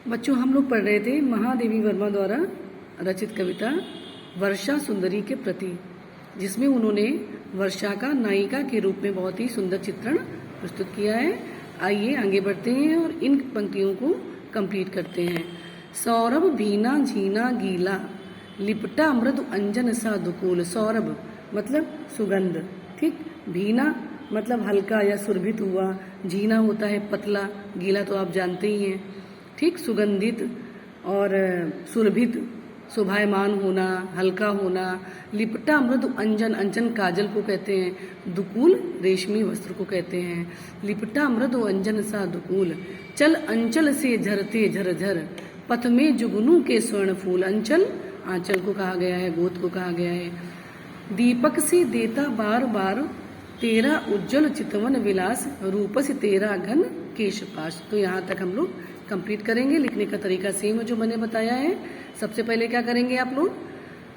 बच्चों, हम लोग पढ़ रहे थे महादेवी वर्मा द्वारा रचित कविता वर्षा सुंदरी के प्रति, जिसमें उन्होंने वर्षा का नायिका के रूप में बहुत ही सुंदर चित्रण प्रस्तुत किया है। आइए आगे बढ़ते हैं और इन पंक्तियों को कंप्लीट करते हैं। सौरभ भीना झीना गीला, लिपटा मृदु अंजन सा दुकूल। सौरभ मतलब सुगंध, ठीक। भीना मतलब हल्का या सुरभित हुआ, झीना होता है पतला, गीला तो आप जानते ही हैं, ठीक। सुगंधित और सुरभित, शोभायमान होना, हल्का होना। लिपटा मृदु अंजन, अंजन काजल को कहते हैं। दुकूल रेशमी वस्त्र को कहते हैं। लिपटा मृदु अंजन सा दुकूल, चल अंचल से झरते झरझर, पथ में जुगनू के स्वर्ण फूल। अंचल आंचल को कहा गया है, गोद को कहा गया है। दीपक से देता बार बार, तेरा उज्जवल चितवन विलास, रूप से तेरा घन केशपाश। तो यहाँ तक हम लोग कंप्लीट करेंगे। लिखने का तरीका सेम है जो मैंने बताया है। सबसे पहले क्या करेंगे आप लोग,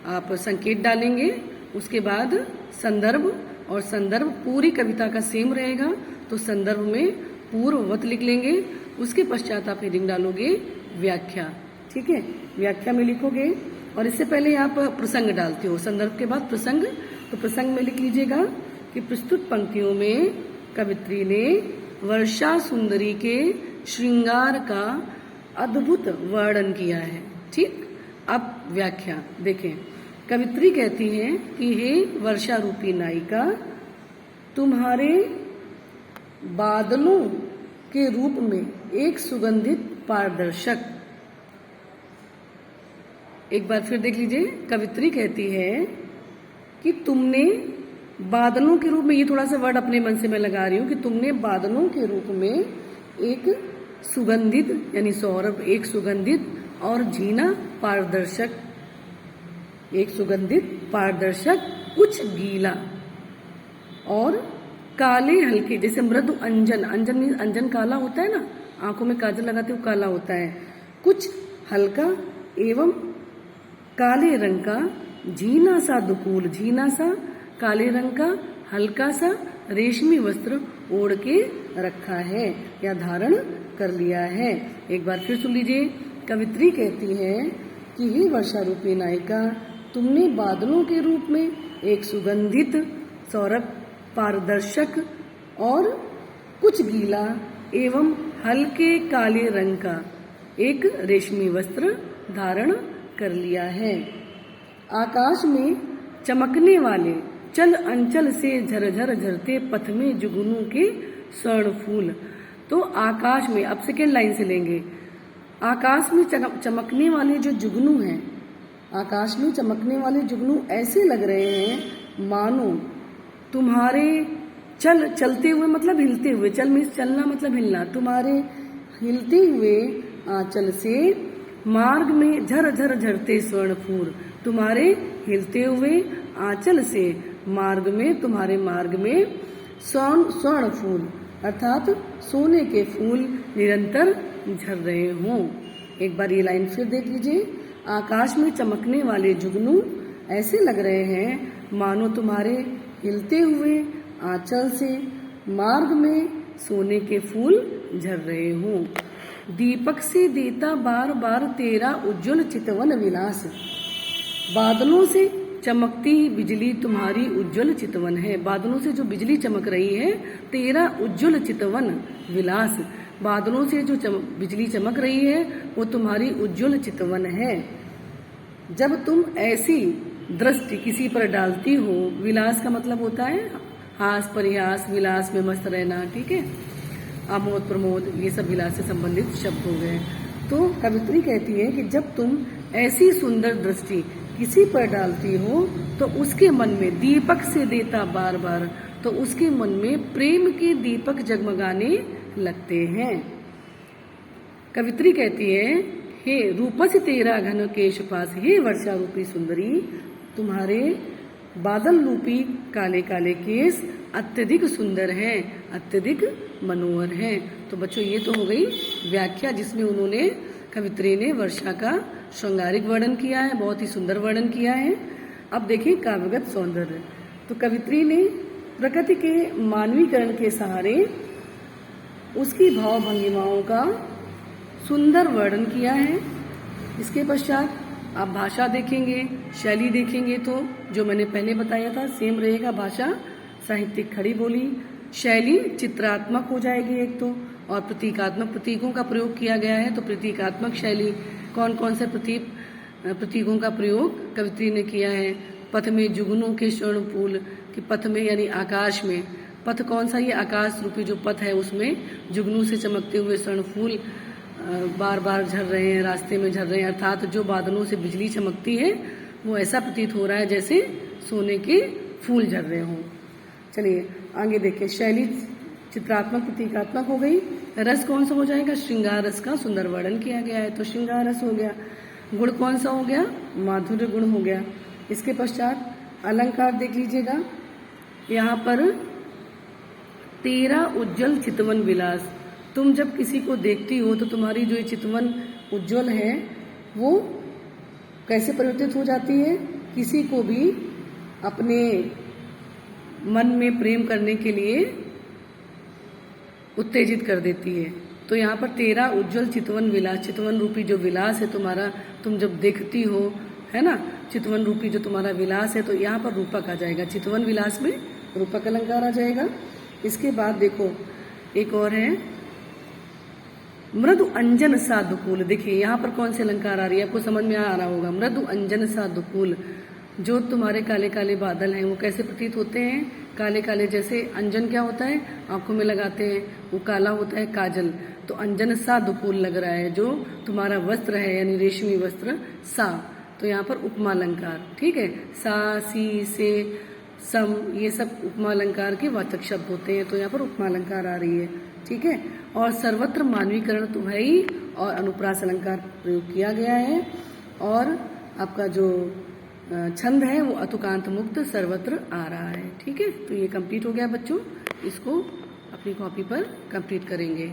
आप संकेत डालेंगे, उसके बाद संदर्भ, और संदर्भ पूरी कविता का सेम रहेगा तो संदर्भ में पूर्ववत लिख लेंगे। उसके पश्चात आप हेडिंग डालोगे व्याख्या, ठीक है। व्याख्या में लिखोगे और इससे पहले आप प्रसंग डालते हो, संदर्भ के बाद प्रसंग। तो प्रसंग में लिख लीजिएगा कि प्रस्तुत पंक्तियों में कवित्री ने वर्षा सुंदरी के श्रृंगार का अद्भुत वर्णन किया है, ठीक। अब व्याख्या देखें। कवित्री कहती है कि हे वर्षा रूपी नायिका, तुम्हारे बादलों के रूप में एक सुगंधित पारदर्शक। एक बार फिर देख लीजिए। कवित्री कहती है कि तुमने बादलों के रूप में, ये थोड़ा सा वर्ड अपने मन से मैं लगा रही हूं, कि तुमने बादलों के रूप में एक सुगंधित यानी सौरभ, एक सुगंधित और झीना पारदर्शक, एक सुगंधित पारदर्शक, कुछ गीला और काले हल्के, जैसे मृदु अंजन, अंजन अंजन काला होता है ना, आंखों में काजल लगाते हुए काला होता है, कुछ हल्का एवं काले रंग का झीना सा दुकूल, झीना सा काले रंग का हल्का सा रेशमी वस्त्र ओढ़ के रखा है या धारण कर लिया है। एक बार फिर सुन लीजिए। कवित्री कहती है कि हे वर्षा रूपी नायिका, तुमने बादलों के रूप में एक सुगंधित, सौरभ, पारदर्शक और कुछ गीला एवं हल्के काले रंग का एक रेशमी वस्त्र धारण कर लिया है। आकाश में चमकने वाले, चल अंचल से झरझर झरते, पथ में जुगनू के स्वर्ण फूल। तो आकाश में, अब सेकेंड लाइन से लेंगे। आकाश में चमकने वाले जो जुगनू हैं, आकाश में चमकने वाले जुगनू ऐसे लग रहे हैं मानो तुम्हारे चलते हुए मतलब हिलते हुए, चल में चलना मतलब हिलना, तुम्हारे हिलते हुए आंचल से मार्ग में झर झर झरते स्वर्ण फूल। तुम्हारे हिलते हुए आंचल से मार्ग में, तुम्हारे मार्ग में स्वर्ण फूल अर्थात सोने के फूल निरंतर झर रहे हों। एक बार ये लाइन फिर देख लीजिए। आकाश में चमकने वाले जुगनू ऐसे लग रहे हैं मानो तुम्हारे हिलते हुए आंचल से मार्ग में सोने के फूल झर रहे हों। दीपक से देता बार बार तेरा उज्जवल चितवन विलास, बादलों से चमकती बिजली तुम्हारी उज्जवल चितवन है। बादलों से जो बिजली चमक रही है, तेरा उज्जवल चितवन विलास, बादलों से जो बिजली चमक रही है वो तुम्हारी उज्जवल चितवन है। जब तुम ऐसी दृष्टि किसी पर डालती हो, विलास का मतलब होता है हास परिहास, विलास में मस्त रहना, ठीक है। आमोद प्रमोद, ये सब विलास से संबंधित शब्द हो गए। तो कवित्री कहती है कि जब तुम ऐसी सुंदर दृष्टि किसी पर डालती हो तो उसके मन में, दीपक से देता बार बार, तो उसके मन में प्रेम के दीपक जगमगाने लगते हैं। कवित्री कहती है, हे रूपस तेरा घन केशपाश, हे वर्षा रूपी सुंदरी, तुम्हारे बादल रूपी काले काले केस अत्यधिक सुंदर हैं, अत्यधिक मनोहर हैं। तो बच्चों, ये तो हो गई व्याख्या, जिसमें उन्होंने, कवित्री ने वर्षा का श्रृंगारिक वर्णन किया है, बहुत ही सुंदर वर्णन किया है। अब देखिए काव्यगत सौंदर्य। तो कवित्री ने प्रकृति के मानवीकरण के सहारे उसकी भाव भंगिमाओं का सुंदर वर्णन किया है। इसके पश्चात आप भाषा देखेंगे, शैली देखेंगे तो जो मैंने पहले बताया था सेम रहेगा। भाषा साहित्यिक खड़ी बोली, शैली चित्रात्मक हो जाएगी एक तो, और प्रतीकात्मक प्रतीकों का प्रयोग किया गया है। तो प्रतीकात्मक शैली कौन कौन से प्रतीकों का प्रयोग कवित्री ने किया है। पथ में जुगनू के स्वर्णफूल, कि पथ में यानी आकाश में, पथ कौन सा, ये आकाश रूपी जो पथ है उसमें जुगनू से चमकते हुए स्वर्णफूल बार बार झर रहे हैं, रास्ते में झर रहे हैं, अर्थात जो बादलों से बिजली चमकती है वो ऐसा प्रतीत हो रहा है जैसे सोने के फूल झर रहे हों। चलिए आगे देखिए, शैली चित्रात्मक प्रतीकात्मक हो गई। रस कौन सा हो जाएगा, श्रृंगार रस का सुंदर वर्णन किया गया है, तो श्रृंगार रस हो गया। गुण कौन सा हो गया, माधुर्य गुण हो गया। इसके पश्चात अलंकार देख लीजिएगा, यहाँ पर तेरा उज्जवल चितवन विलास। तुम जब किसी को देखती हो तो तुम्हारी जो ये चितवन उज्जवल है वो कैसे परिवर्तित हो जाती है, किसी को भी अपने मन में प्रेम करने के लिए उत्तेजित कर देती है। तो यहाँ पर तेरा उज्जवल चितवन विलास, चितवन रूपी जो विलास है तुम्हारा, तुम जब देखती हो, है ना, चितवन रूपी जो तुम्हारा विलास है, तो यहाँ पर रूपक आ जाएगा। चितवन विलास में रूपक अलंकार आ जाएगा। इसके बाद देखो एक और है, मृदु अंजन सा दुकूल। देखिए यहाँ पर कौन से अलंकार आ रही है, आपको समझ में आ रहा होगा। मृदु अंजन सा दुकूल, जो तुम्हारे काले काले बादल हैं वो कैसे प्रतीत होते हैं, काले काले जैसे। अंजन क्या होता है, आंखों में लगाते हैं, वो काला होता है काजल। तो अंजन सा दुकूल लग रहा है, जो तुम्हारा वस्त्र है यानी रेशमी वस्त्र सा। तो यहाँ पर उपमा अलंकार, ठीक है, सा सी से सम, ये सब उपमा अलंकार के वाचक शब्द होते हैं। तो यहाँ पर उपमा अलंकार आ रही है, ठीक है। और सर्वत्र मानवीकरण तो है ही, और अनुप्रास अलंकार प्रयोग किया गया है। और आपका जो छंद है वो अतुकांत मुक्त सर्वत्र आ रहा है, ठीक है। तो ये कंप्लीट हो गया बच्चों, इसको अपनी कॉपी पर कंप्लीट करेंगे।